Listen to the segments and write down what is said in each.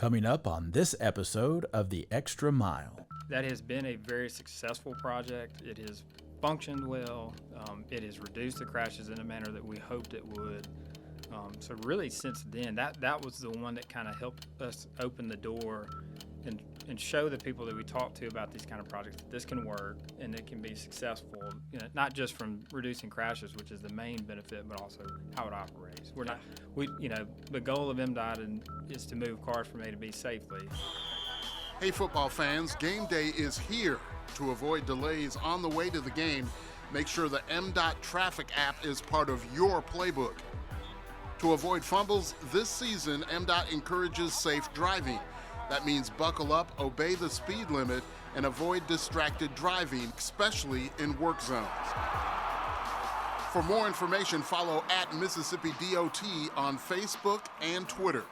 Coming up on this episode of The Extra Mile. That has been a very successful project. It has functioned well. It has reduced the crashes in a manner that we hoped it would. So really since then, that was the one that kind of helped us open the door and show the people that we talk to about these kind of projects that this can work and it can be successful, not just from reducing crashes, which is the main benefit, but also how it operates. The goal of MDOT is to move cars from A to B safely. Hey football fans, game day is here. To avoid delays on the way to the game, make sure the MDOT traffic app is part of your playbook. To avoid fumbles this season, MDOT encourages safe driving. That means buckle up, obey the speed limit, and avoid distracted driving, especially in work zones. For more information, follow at Mississippi DOT on Facebook and Twitter.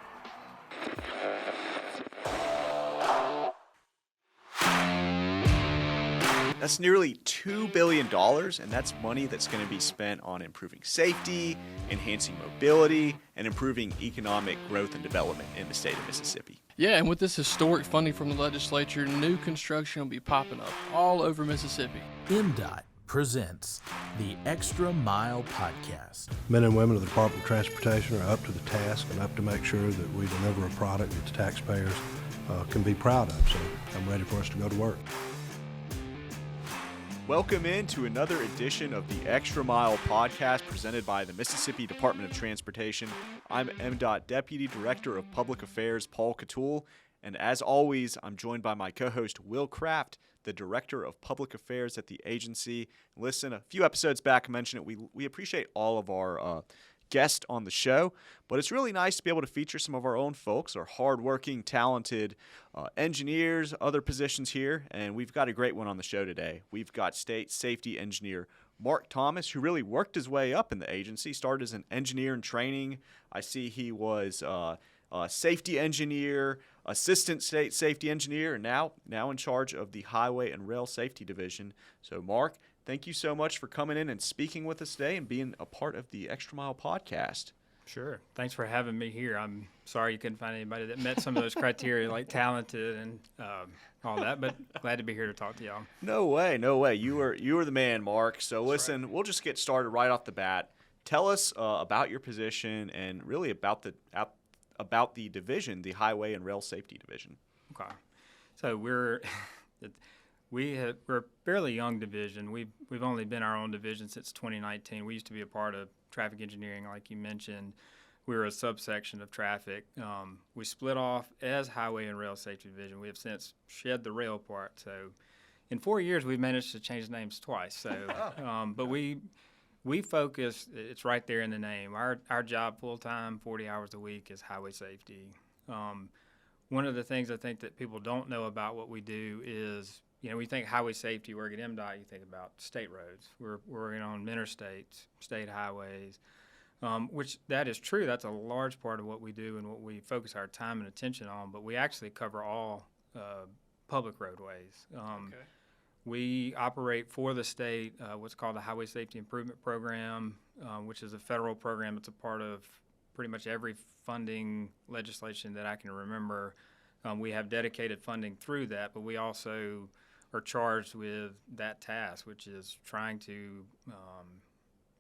That's nearly $2 billion, and that's money that's going to be spent on improving safety, enhancing mobility, and improving economic growth and development in the state of Mississippi. Yeah, and with this historic funding from the legislature, new construction will be popping up all over Mississippi. MDOT presents the Extra Mile Podcast. Men and women of the Department of Transportation are up to the task and up to make sure that we deliver a product that the taxpayers can be proud of. So I'm ready for us to go to work. Welcome in to another edition of the Extra Mile Podcast presented by the Mississippi Department of Transportation. I'm MDOT Deputy Director of Public Affairs, Paul Catul, and as always, I'm joined by my co-host, Will Kraft, the Director of Public Affairs at the agency. Listen, a few episodes back, I mentioned it, we appreciate all of our guests on the show, but it's really nice to be able to feature some of our own folks, our hardworking, talented engineers, other positions here, and we've got a great one on the show today. We've got State Safety Engineer Mark Thomas, who really worked his way up in the agency, started as an engineer in training. I see he was a safety engineer, assistant state safety engineer, and now in charge of the Highway and Rail Safety Division. So, Mark, thank you so much for coming in and speaking with us today and being a part of the Extra Mile Podcast. Sure. Thanks for having me here. I'm sorry you couldn't find anybody that met some of those criteria, like talented and all that, but glad to be here to talk to y'all. No way. You were the man, Mark. So listen, We'll just get started right off the bat. Tell us about your position and really about the division, the Highway and Rail Safety Division. Okay. So we're a fairly young division. We've only been our own division since 2019. We used to be a part of traffic engineering, like you mentioned. We were a subsection of traffic. We split off as Highway and Rail Safety Division. We have since shed the rail part. So in 4 years, we've managed to change names twice. So, but we focus, it's right there in the name. Our job full-time, 40 hours a week, is highway safety. One of the things I think that people don't know about what we do is, when you think highway safety, work at MDOT, you think about state roads. We're working on interstates, state highways, which that is true. That's a large part of what we do and what we focus our time and attention on, but we actually cover all public roadways. Okay. We operate for the state what's called the Highway Safety Improvement Program, which is a federal program. It's a part of pretty much every funding legislation that I can remember. We have dedicated funding through that, but we also are charged with that task, which is trying to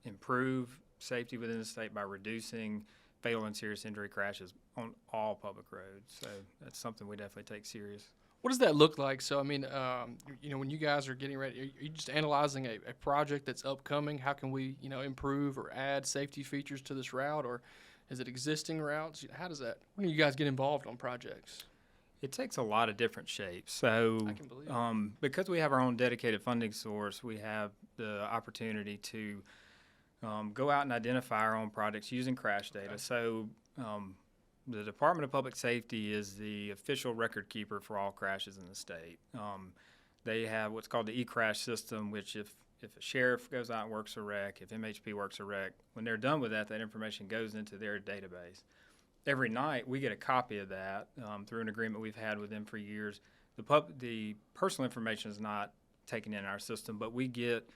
improve safety within the state by reducing fatal and serious injury crashes on all public roads. So that's something we definitely take serious. What does that look like? So, when you guys are getting ready, are you just analyzing a project that's upcoming? How can we, improve or add safety features to this route, or is it existing routes? When do you guys get involved on projects? It takes a lot of different shapes. So I can believe it. Because we have our own dedicated funding source, we have the opportunity to go out and identify our own projects using crash data. Okay. So the Department of Public Safety is the official record keeper for all crashes in the state. They have what's called the e-crash system, which if a sheriff goes out and works a wreck, if MHP works a wreck, when they're done with that information goes into their database. Every night we get a copy of that through an agreement we've had with them for years. The personal information is not taken in our system, but we get,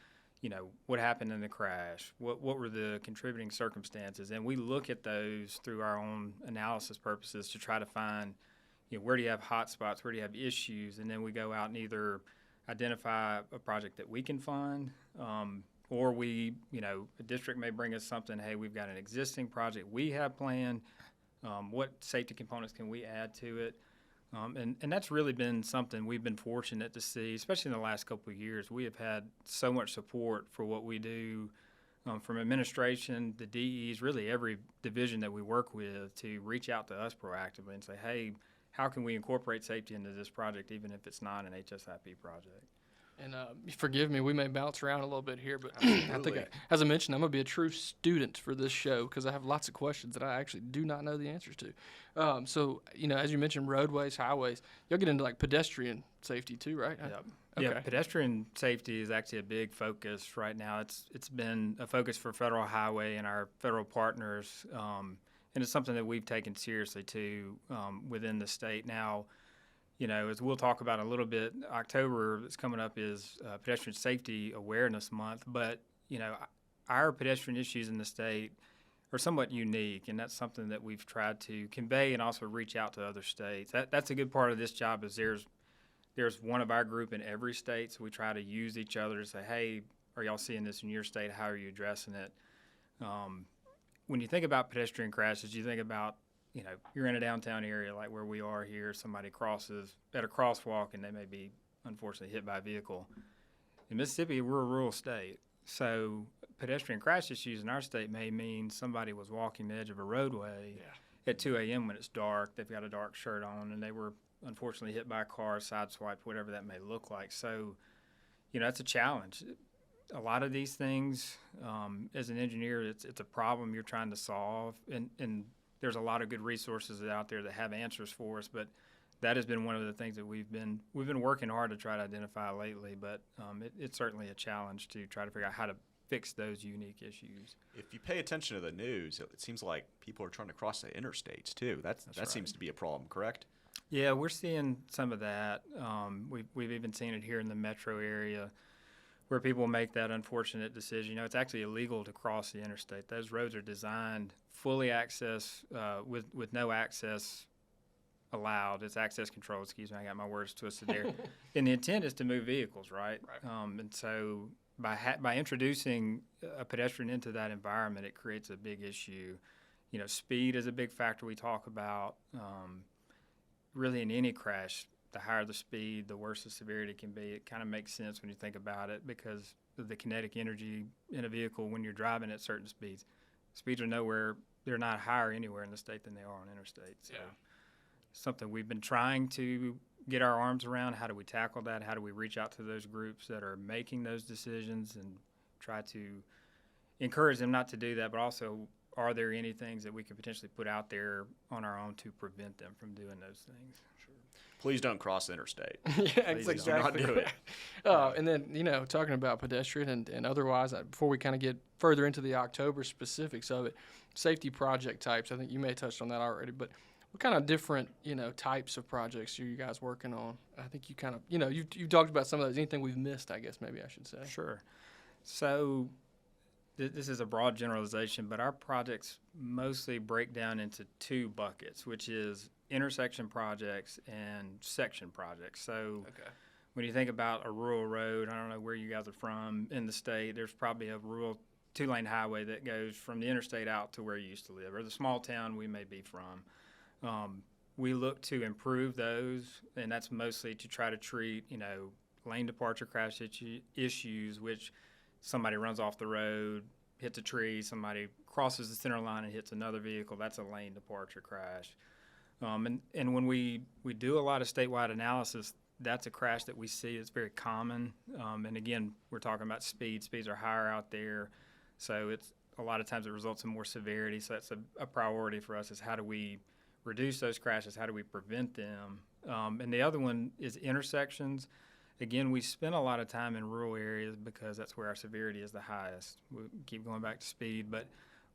what happened in the crash, what were the contributing circumstances, and we look at those through our own analysis purposes to try to find, where do you have hot spots, where do you have issues, and then we go out and either identify a project that we can fund, or a district may bring us something, hey, we've got an existing project we have planned, what safety components can we add to it? And that's really been something we've been fortunate to see, especially in the last couple of years. We have had so much support for what we do from administration, the DEs, really every division that we work with, to reach out to us proactively and say, hey, how can we incorporate safety into this project, even if it's not an HSIP project? And forgive me, we may bounce around a little bit here, but I think, as I mentioned, I'm going to be a true student for this show because I have lots of questions that I actually do not know the answers to. So, as you mentioned, roadways, highways, you'll get into like pedestrian safety too, right? Yep. Okay. Yeah, pedestrian safety is actually a big focus right now. It's been a focus for Federal Highway and our federal partners, and it's something that we've taken seriously too within the state. Now, as we'll talk about a little bit, October that's coming up is Pedestrian Safety Awareness Month, but, our pedestrian issues in the state are somewhat unique, and that's something that we've tried to convey and also reach out to other states. That's a good part of this job is there's one of our group in every state, so we try to use each other to say, hey, are y'all seeing this in your state? How are you addressing it? When you think about pedestrian crashes, you think about, you're in a downtown area like where we are here, somebody crosses at a crosswalk and they may be unfortunately hit by a vehicle. In Mississippi, we're a rural state, so pedestrian crash issues in our state may mean somebody was walking the edge of a roadway at 2 a.m. when it's dark, they've got a dark shirt on, and they were unfortunately hit by a car, sideswiped, whatever that may look like. So, it's a challenge. A lot of these things, as an engineer, it's a problem you're trying to solve, and there's a lot of good resources out there that have answers for us, but that has been one of the things that we've been working hard to try to identify lately, but it's certainly a challenge to try to figure out how to fix those unique issues. If you pay attention to the news, it seems like people are trying to cross the interstates too. That right. Seems to be a problem, correct? Yeah, we're seeing some of that. We've even seen it here in the metro area where people make that unfortunate decision. It's actually illegal to cross the interstate. Those roads are designed fully access with no access allowed. It's access control. Excuse me, I got my words twisted there. And the intent is to move vehicles, right? And so by introducing a pedestrian into that environment, it creates a big issue. Speed is a big factor we talk about. Really, in any crash, the higher the speed, the worse the severity can be. It kind of makes sense when you think about it because of the kinetic energy in a vehicle when you're driving at certain speeds. Speeds are they're not higher anywhere in the state than they are on interstate. So something we've been trying to get our arms around. How do we tackle that? How do we reach out to those groups that are making those decisions and try to encourage them not to do that, but also are there any things that we could potentially put out there on our own to prevent them from doing those things? Sure. Please don't cross the interstate. Yeah, Please exactly. do not do it. And then, talking about pedestrian and otherwise, before we kind of get further into the October specifics of it, safety project types, I think you may have touched on that already, but what kind of different, types of projects are you guys working on? I think you kind of, you've talked about some of those. Anything we've missed, I guess, maybe I should say. Sure. So this is a broad generalization, but our projects mostly break down into two buckets, which is intersection projects and section projects. So when you think about a rural road, I don't know where you guys are from in the state, there's probably a rural two-lane highway that goes from the interstate out to where you used to live, or the small town we may be from. We look to improve those, and that's mostly to try to treat, lane departure crash issues, which somebody runs off the road, hits a tree, somebody crosses the center line and hits another vehicle. That's a lane departure crash. And when we do a lot of statewide analysis, that's a crash that we see. It's very common. And again, we're talking about speed. Speeds are higher out there. So it's a lot of times it results in more severity. So that's a priority for us is how do we reduce those crashes? How do we prevent them? And the other one is intersections. Again, we spend a lot of time in rural areas because that's where our severity is the highest. We keep going back to speed, but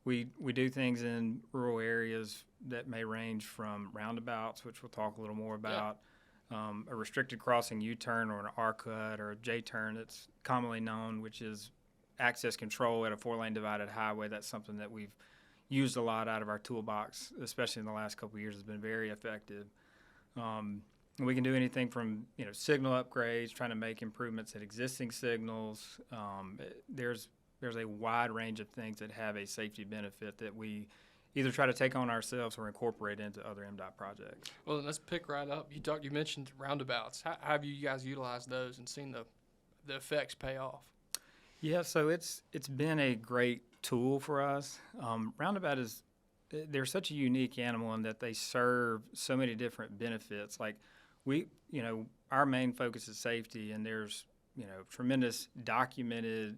we do things in rural areas that may range from roundabouts, which we'll talk a little more about, a restricted crossing U-turn or an R-cut or a J-turn that's commonly known, which is access control at a four-lane divided highway. That's something that we've used a lot out of our toolbox, especially in the last couple of years. Has been very effective. We can do anything from signal upgrades, trying to make improvements at existing signals. There's a wide range of things that have a safety benefit that we either try to take on ourselves or incorporate into other MDOT projects. Well, then let's pick right up. You mentioned roundabouts. How have you guys utilized those and seen the effects pay off? Yeah, so it's been a great tool for us. Roundabout they're such a unique animal in that they serve so many different benefits. Like our main focus is safety, and there's tremendous documented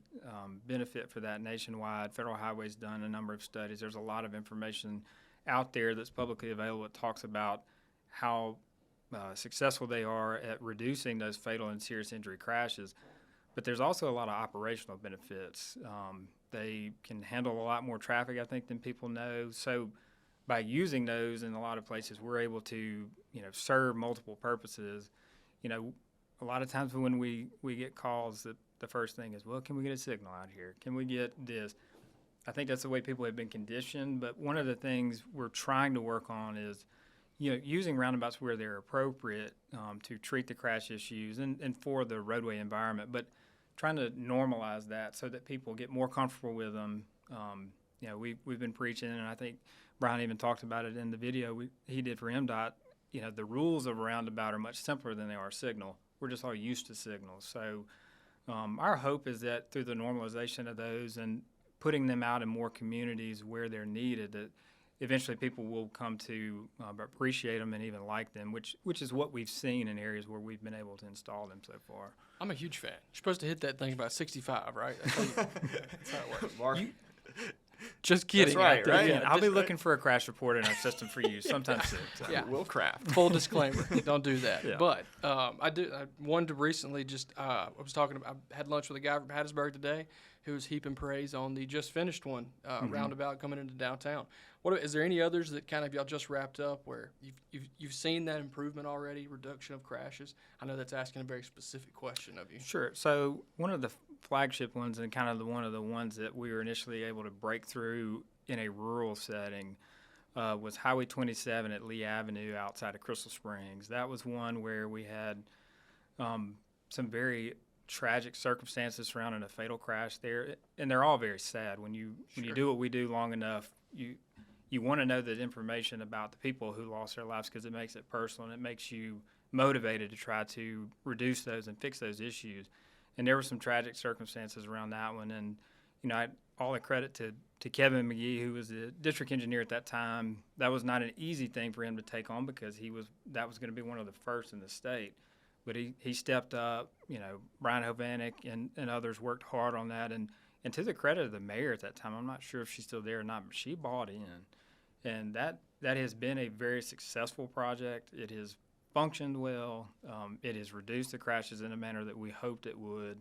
benefit for that nationwide. Federal Highway's done a number of studies. There's a lot of information out there that's publicly available that talks about how successful they are at reducing those fatal and serious injury crashes. But there's also a lot of operational benefits. They can handle a lot more traffic, I think, than people know. So by using those in a lot of places, we're able to, serve multiple purposes. A lot of times when we get calls, the first thing is, well, can we get a signal out here? Can we get this? I think that's the way people have been conditioned. But one of the things we're trying to work on is, using roundabouts where they're appropriate to treat the crash issues and for the roadway environment, but trying to normalize that so that people get more comfortable with them. We've been preaching, and I think Brian even talked about it in the video he did for MDOT. The rules of a roundabout are much simpler than they are signal. We're just all used to signals. So our hope is that through the normalization of those and putting them out in more communities where they're needed, that eventually people will come to appreciate them and even like them, which is what we've seen in areas where we've been able to install them so far. I'm a huge fan. You're supposed to hit that thing about 65, right? That's how it works. Mark. Just kidding. That's right? Yeah, I'll be looking for a crash report in our system for you sometime soon. So. Yeah. Will Craft. Full disclaimer, don't do that. Yeah. But I wanted to recently I had lunch with a guy from Hattiesburg today who was heaping praise on the just finished one, roundabout coming into downtown. Is there any others that kind of y'all just wrapped up where you've seen that improvement already, reduction of crashes? I know that's asking a very specific question of you. Sure. So one of the flagship ones and kind of one of the ones that we were initially able to break through in a rural setting was Highway 27 at Lee Avenue outside of Crystal Springs. That was one where we had some very tragic circumstances surrounding a fatal crash there, and they're all very sad. When you do what we do long enough, you want to know the information about the people who lost their lives because it makes it personal and it makes you motivated to try to reduce those and fix those issues. And there were some tragic circumstances around that one, and all the credit to Kevin McGee, who was the district engineer at that time. That was not an easy thing for him to take on because that was going to be one of the first in the state. But he stepped up. Brian Hovanek and others worked hard on that. And to the credit of the mayor at that time, I'm not sure if she's still there or not, but she bought in. And that has been a very successful project. It has functioned well. It has reduced the crashes in a manner that we hoped it would.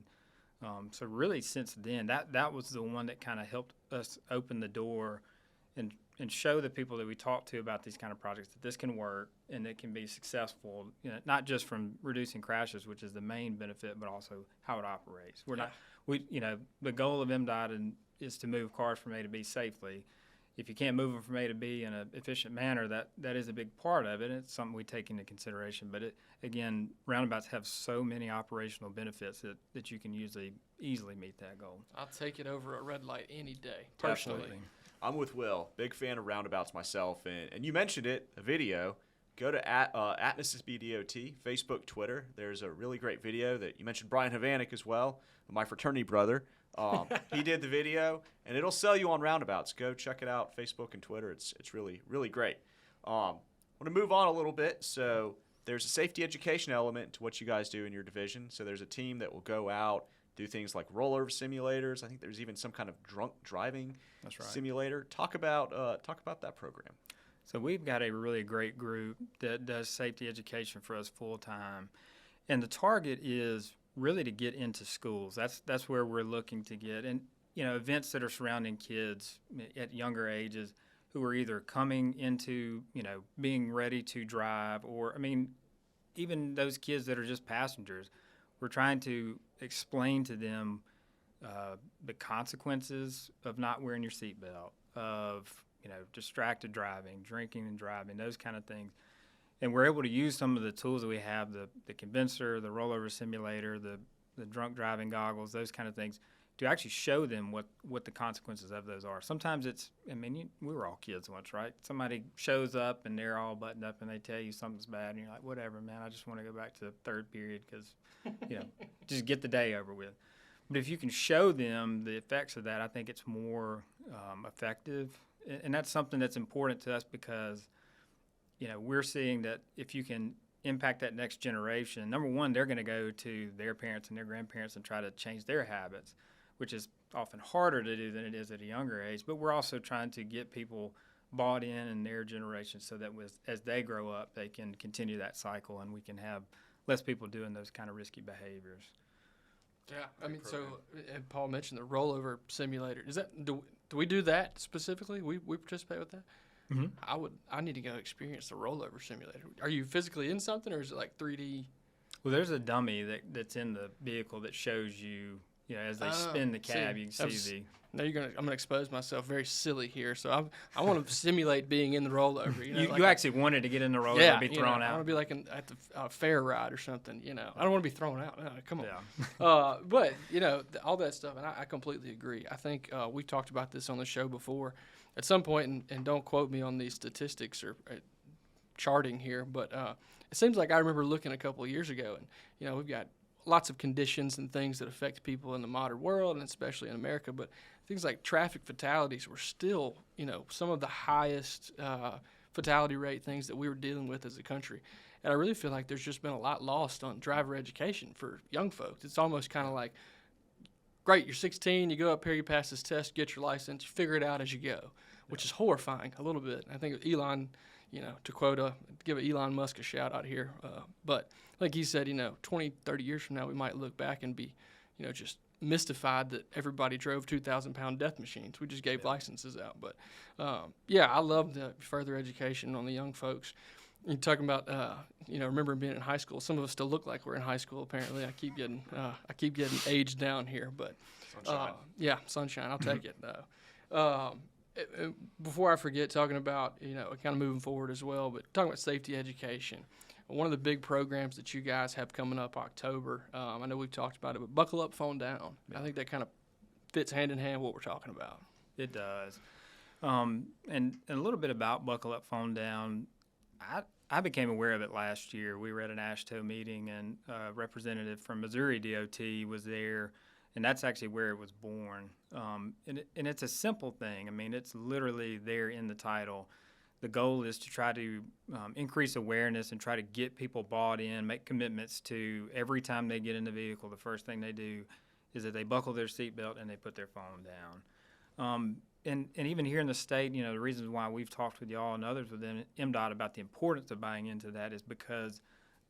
So really since then, that was the one that kind of helped us open the door and show the people that we talk to about these kind of projects that this can work and it can be successful, not just from reducing crashes, which is the main benefit, but also how it operates. The goal of MDOT is to move cars from A to B safely. If you can't move them from A to B in an efficient manner, that is a big part of it. It's something we take into consideration. But again, roundabouts have so many operational benefits that you can easily meet that goal. I'll take it over a red light any day, personally. Absolutely. I'm with Will. Big fan of roundabouts myself. And you mentioned it, a video. Go to at Mississippi DOT, Facebook, Twitter. There's a really great video that you mentioned Brian Hovanek as well, my fraternity brother. He did the video, and it'll sell you on roundabouts. Go check it out, Facebook and Twitter. It's really, really great. I want to move on a little bit. So there's a safety education element to what you guys do in your division. So there's a team that will go out, do things like rollover simulators. I think there's even some kind of drunk driving simulator. Talk about that program. So we've got a really great group that does safety education for us full time, and the target is really to get into schools. That's where we're looking to get, and events that are surrounding kids at younger ages who are either coming into being ready to drive, or even those kids that are just passengers. We're trying to explain to them the consequences of not wearing your seatbelt, of distracted driving, drinking and driving, those kind of things. And we're able to use some of the tools that we have, the condenser, the rollover simulator, the drunk driving goggles, those kind of things, to actually show them what the consequences of those are. Sometimes it's, we were all kids once, right? Somebody shows up and they're all buttoned up and they tell you something's bad, and you're like, whatever, man, I just want to go back to the third period because, just get the day over with. But if you can show them the effects of that, I think it's more effective. And that's something that's important to us because, we're seeing that if you can impact that next generation, number one, they're going to go to their parents and their grandparents and try to change their habits, which is often harder to do than it is at a younger age. But we're also trying to get people bought in their generation so that as they grow up, they can continue that cycle and we can have less people doing those kind of risky behaviors. Yeah, and Paul mentioned the rollover simulator. Is that do we do that specifically? We participate with that? Mm-hmm. I need to go experience the rollover simulator. Are you physically in something, or is it like 3D? Well, there's a dummy that's in the vehicle that shows you, as they spin the cab, you can see Now I'm gonna expose myself very silly here. So I want to simulate being in the rollover. You actually wanted to get in the roller and be thrown out. I want to be like at the fair ride or something. I don't want to be thrown out. No, come on. Yeah. But all that stuff, and I completely agree. I think we talked about this on the show before. At some point, and don't quote me on these statistics or charting here, but it seems like I remember looking a couple of years ago, and we've got lots of conditions and things that affect people in the modern world, and especially in America, but things like traffic fatalities were still, some of the highest fatality rate things that we were dealing with as a country. And I really feel like there's just been a lot lost on driver education for young folks. It's almost kind of like, great, you're 16, you go up here, you pass this test, get your license, you figure it out as you go, which is horrifying a little bit. I think Elon, to give Elon Musk a shout out here, but like he said, 20, 30 years from now, we might look back and be, just mystified that everybody drove 2,000-pound death machines. We just gave licenses out. But, I love the further education on the young folks. You're talking about, remember being in high school. Some of us still look like we're in high school, apparently. I keep getting aged down here. But, sunshine. I'll take it, though. Before I forget, talking about, kind of moving forward as well, but talking about safety education. One of the big programs that you guys have coming up October, I know we've talked about it, but Buckle Up, Phone Down. Yeah. I think that kind of fits hand in hand what we're talking about. It does. And a little bit about Buckle Up, Phone Down. I became aware of it last year. We were at an AASHTO meeting, and a representative from Missouri DOT was there, and that's actually where it was born. And it's a simple thing. It's literally there in the title. The goal is to try to increase awareness and try to get people bought in, make commitments to every time they get in the vehicle, the first thing they do is that they buckle their seatbelt and they put their phone down. And even here in the state, the reasons why we've talked with y'all and others within MDOT about the importance of buying into that is because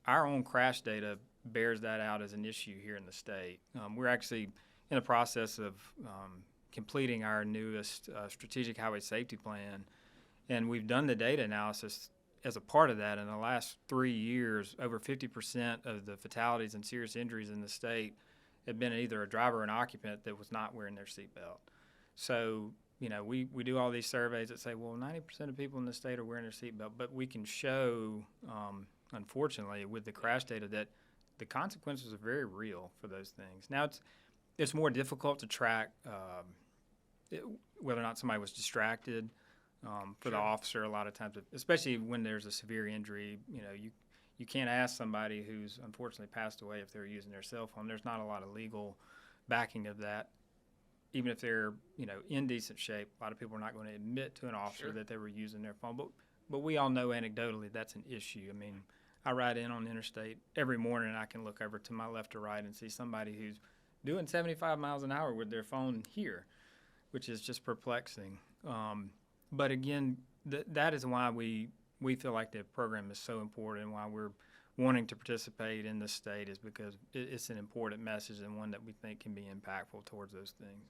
our own crash data bears that out as an issue here in the state. We're actually in the process of completing our newest strategic highway safety plan, and we've done the data analysis as a part of that. In the last 3 years, over 50% of the fatalities and serious injuries in the state have been either a driver or an occupant that was not wearing their seatbelt. So, we do all these surveys that say, well, 90% of people in the state are wearing their seatbelt, but we can show, unfortunately, with the crash data that the consequences are very real for those things. Now, it's more difficult to track whether or not somebody was distracted. For the officer, a lot of times, especially when there's a severe injury, you can't ask somebody who's unfortunately passed away if they're using their cell phone. There's not a lot of legal backing of that. Even if they're, in decent shape, a lot of people are not going to admit to an officer that they were using their phone. But we all know anecdotally that's an issue. I ride in on the interstate every morning, and I can look over to my left or right and see somebody who's doing 75 miles an hour with their phone here, which is just perplexing. But again, that is why we feel like the program is so important, and why we're wanting to participate in the state is because it's an important message and one that we think can be impactful towards those things.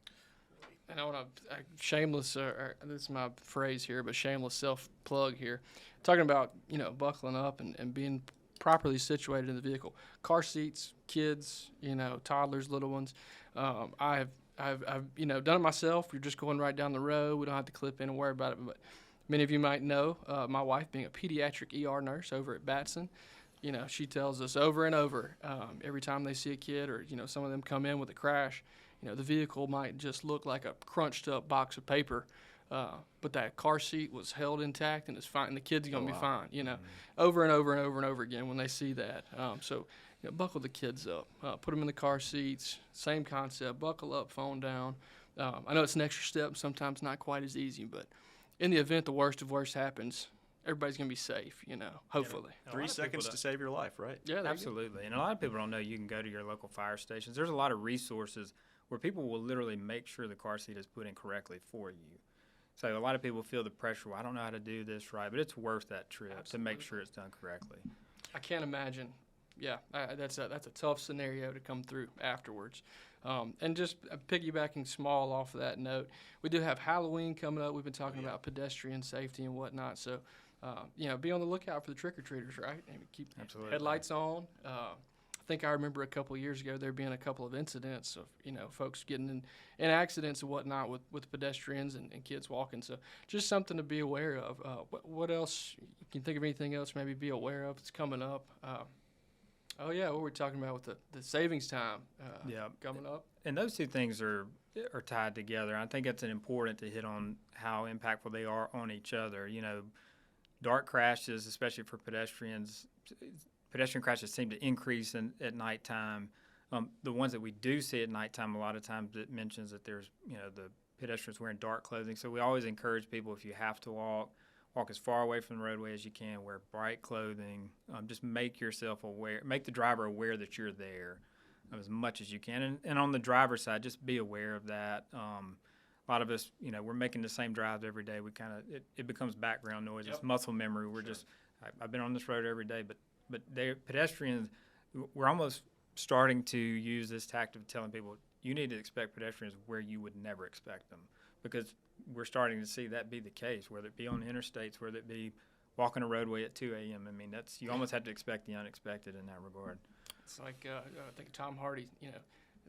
And I want to shameless, this is my phrase here, but shameless self-plug here, talking about buckling up and being properly situated in the vehicle. Car seats, kids, toddlers, little ones. I've done it myself. You're just going right down the road. We don't have to clip in and worry about it. But Many of you might know my wife being a pediatric ER nurse over at Batson. She tells us over and over, every time they see a kid or, some of them come in with a crash, the vehicle might just look like a crunched up box of paper, but that car seat was held intact and it's fine, and the kid's going to be fine, over and over and over and over again when they see that. So buckle the kids up, put them in the car seats, same concept, buckle up, phone down. I know it's an extra step, sometimes not quite as easy, but in the event the worst of worst happens, everybody's going to be safe, hopefully. 3 seconds to save your life, right? Yeah, absolutely. And a lot of people don't know you can go to your local fire stations. There's a lot of resources where people will literally make sure the car seat is put in correctly for you. So a lot of people feel the pressure, well, I don't know how to do this right, but it's worth that trip to make sure it's done correctly. I can't imagine. Yeah, that's a tough scenario to come through afterwards. And just piggybacking small off of that note, we do have Halloween coming up. We've been talking about pedestrian safety and whatnot. So, be on the lookout for the trick-or-treaters, right? And keep headlights on. I think I remember a couple of years ago there being a couple of incidents of, folks getting in accidents and whatnot with pedestrians and kids walking. So just something to be aware of. What else? You can think of anything else maybe be aware of that's coming up? Oh, yeah, what we're talking about with the savings time coming up. And those two things are tied together. I think it's important to hit on how impactful they are on each other. Dark crashes, especially for pedestrians, pedestrian crashes seem to increase at nighttime. The ones that we do see at nighttime, a lot of times it mentions that there's, the pedestrians wearing dark clothing. So we always encourage people, if you have to walk as far away from the roadway as you can, wear bright clothing, just make yourself aware, make the driver aware that you're there as much as you can. And on the driver's side, just be aware of that. A lot of us, we're making the same drives every day. We it becomes background noise. It's muscle memory. We're I've been on this road every day, but pedestrians, we're almost starting to use this tactic of telling people, you need to expect pedestrians where you would never expect them, because we're starting to see that be the case, whether it be on interstates, whether it be walking a roadway at 2 a.m. I mean, you almost have to expect the unexpected in that regard. It's like, I think Tom Hardy,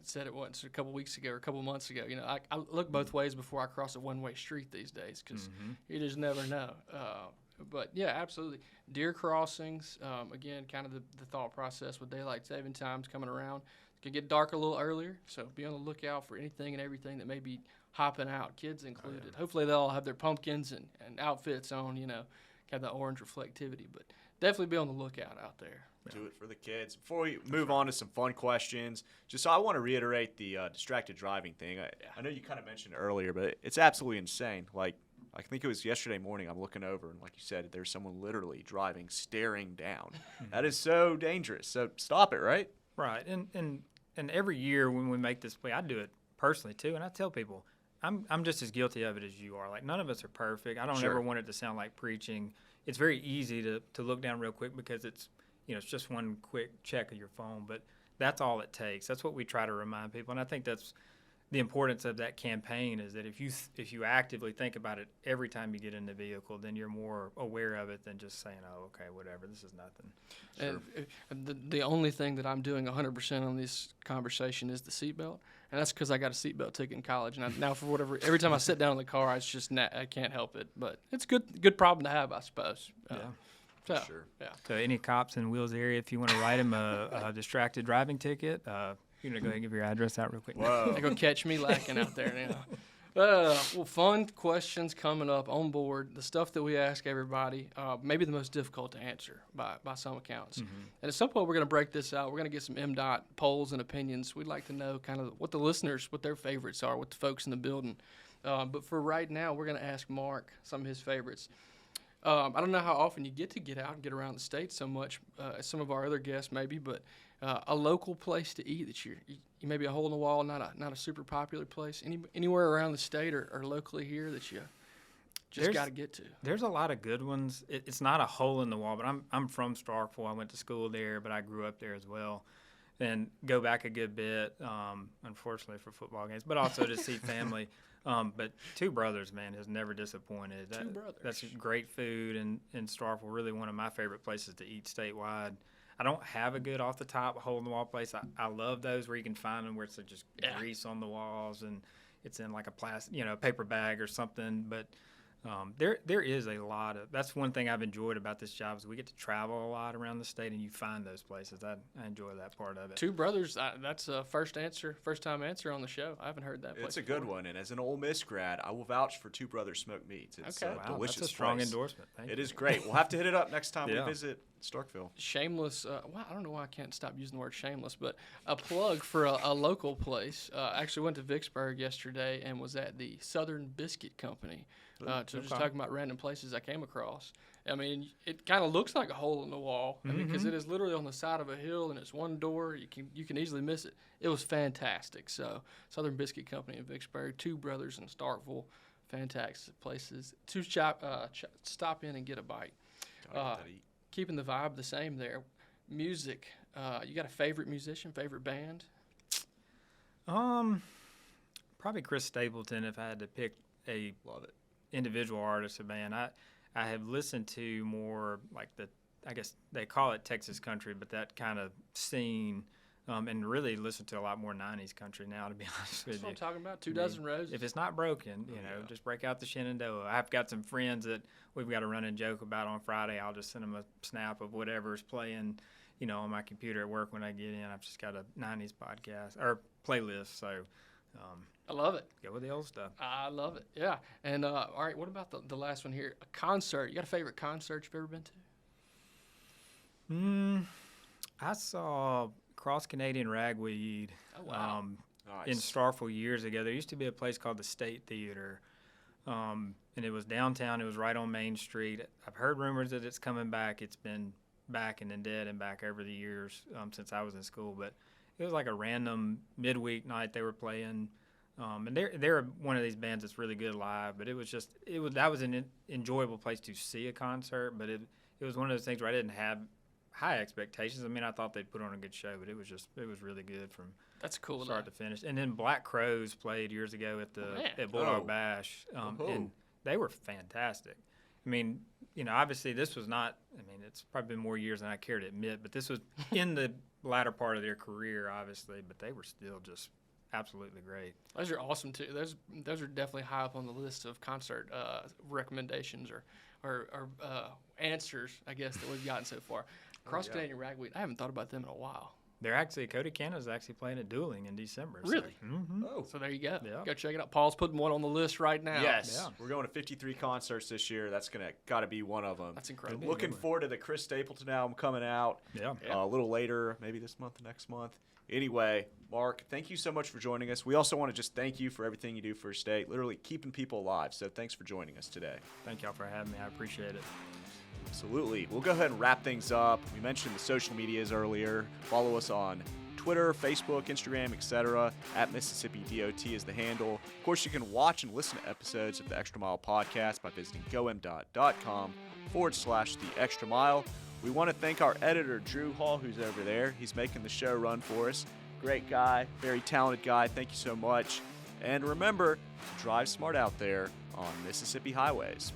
said it once a couple weeks ago or a couple months ago. I look both ways before I cross a one-way street these days, because you just never know. But, yeah, absolutely. Deer crossings, again, kind of the thought process with daylight saving times coming around. It can get dark a little earlier, so be on the lookout for anything and everything that may be hopping out, kids included. Oh, yeah. Hopefully they'll all have their pumpkins and outfits on, have that orange reflectivity. But definitely be on the lookout out there. Do it for the kids. Before we move on to some fun questions, so I want to reiterate the distracted driving thing. I know you kind of mentioned it earlier, but it's absolutely insane. Like, I think it was yesterday morning, I'm looking over, and like you said, there's someone literally driving, staring down. That is so dangerous. So stop it, right? Right. And every year when we make this play, I do it personally too, and I tell people, I'm just as guilty of it as you are. Like, none of us are perfect. I don't ever want it to sound like preaching. It's very easy to look down real quick because it's just one quick check of your phone, but that's all it takes. That's what we try to remind people, and I think that's the importance of that campaign, is that if you actively think about it every time you get in the vehicle, then you're more aware of it than just saying, oh, okay, whatever, this is nothing. And the only thing that I'm doing 100% on this conversation is the seatbelt, and that's because I got a seatbelt ticket in college, and now for whatever, every time I sit down in the car, it's just I can't help it, but it's good problem to have, I suppose. Yeah. So, sure. Yeah. So any cops in Will's area, if you want to write him a distracted driving ticket, you're going to go ahead and give your address out real quick. Whoa. They're going to catch me lacking out there now. Well, fun questions coming up on board. The stuff that we ask everybody, maybe the most difficult to answer by some accounts. And at some point, we're going to break this out. We're going to get some MDOT polls and opinions. We'd like to know kind of what the listeners, what their favorites are, what the folks in the building. But for right now, we're going to ask Mark some of his favorites. I don't know how often you get out and get around the state so much, as some of our other guests maybe, but a local place to eat that you maybe a hole in the wall, not a super popular place, anywhere around the state or locally here that you just got to get to. There's a lot of good ones. It's not a hole in the wall, but I'm from Starkville. I went to school there, but I grew up there as well, and go back a good bit, unfortunately for football games, but also to see family. But Two Brothers, man, has never disappointed. Two Brothers. That's great food, and in Starkville, really one of my favorite places to eat statewide. I don't have a good off-the-top hole-in-the-wall place. I love those where you can find them where it's just grease on the walls and it's in like a plastic, paper bag or something. But There is a lot of, that's one thing I've enjoyed about this job is we get to travel a lot around the state and you find those places. I enjoy that part of it. Two Brothers, that's a first time answer on the show. I haven't heard that place It's a before. good one, and as an Ole Miss grad, I will vouch for Two Brothers Smoked Meats. It's Okay. a Wow, delicious that's a strong place. endorsement. Thank It you. is great. We'll have to hit it up next time Yeah. we visit Starkville. Shameless, well, I don't know why I can't stop using the word shameless, but a plug for a local place. Actually went to Vicksburg yesterday and was at the Southern Biscuit Company. Just talking about random places I came across. I mean, it kind of looks like a hole in the wall. I mean, because it is literally on the side of a hill and it's one door. You can easily miss it. It was fantastic. So Southern Biscuit Company in Vicksburg, Two Brothers in Starkville, fantastic places to stop in and get a bite. Gotta get that eat. Keeping the vibe the same there. Music. You got a favorite musician, favorite band? Probably Chris Stapleton if I had to pick a Love it. individual artist or band. I have listened to more like I guess they call it Texas country, but that kind of scene, and really listen to a lot more 90s country now, to be honest with That's what you. I'm talking about. Two I mean, Dozen Roses. If it's not broken, just break out the Shenandoah. I've got some friends that we've got a running joke about on Friday. I'll just send them a snap of whatever's playing, on my computer at work when I get in. I've just got a 90s podcast or playlist, so I love it. go with the old stuff. I love it. Yeah. And all right, what about the last one here? A concert. You got a favorite concert you've ever been to? I saw Cross Canadian Ragweed Oh, wow. in Nice. Starkville years ago. There used to be a place called the State Theater, and it was downtown. It was right on Main Street. I've heard rumors that it's coming back. It's been back and then dead and back over the years since I was in school. But it was like a random midweek night they were playing. And they're one of these bands that's really good live. But that was an enjoyable place to see a concert. But it was one of those things where I didn't have high expectations. I mean, I thought they'd put on a good show, but it was really good from That's cool. start to finish. And then Black Crows played years ago at Bulldog Oh. Bash, Oh. and they were fantastic. I mean, obviously this was not. I mean, it's probably been more years than I care to admit, but this was in the latter part of their career, obviously. But they were still just absolutely great. Those are awesome too. Those are definitely high up on the list of concert recommendations or answers, I guess, that we've gotten so far. Cross Canadian Ragweed. I haven't thought about them in a while. They're actually Cody Canada's actually playing at Dueling in December. Really? Oh. So there you go. Yeah. Go check it out. Paul's putting one on the list right now. Yes, Yeah. we're going to 53 concerts this year. That's got to be one of them. That's incredible. Looking forward to the Chris Stapleton album coming out Yeah. a little later, maybe this month, next month. Anyway, Mark, thank you so much for joining us. We also want to just thank you for everything you do for our state, literally keeping people alive. So thanks for joining us today. Thank y'all for having me. I appreciate it. Absolutely. We'll go ahead and wrap things up. We mentioned the social medias earlier. Follow us on Twitter, Facebook, Instagram, etc. At Mississippi DOT is the handle. Of course, you can watch and listen to episodes of the Extra Mile podcast by visiting gomdot.com/The Extra Mile. We want to thank our editor, Drew Hall, who's over there. He's making the show run for us. Great guy, very talented guy. Thank you so much. And remember to drive smart out there on Mississippi highways.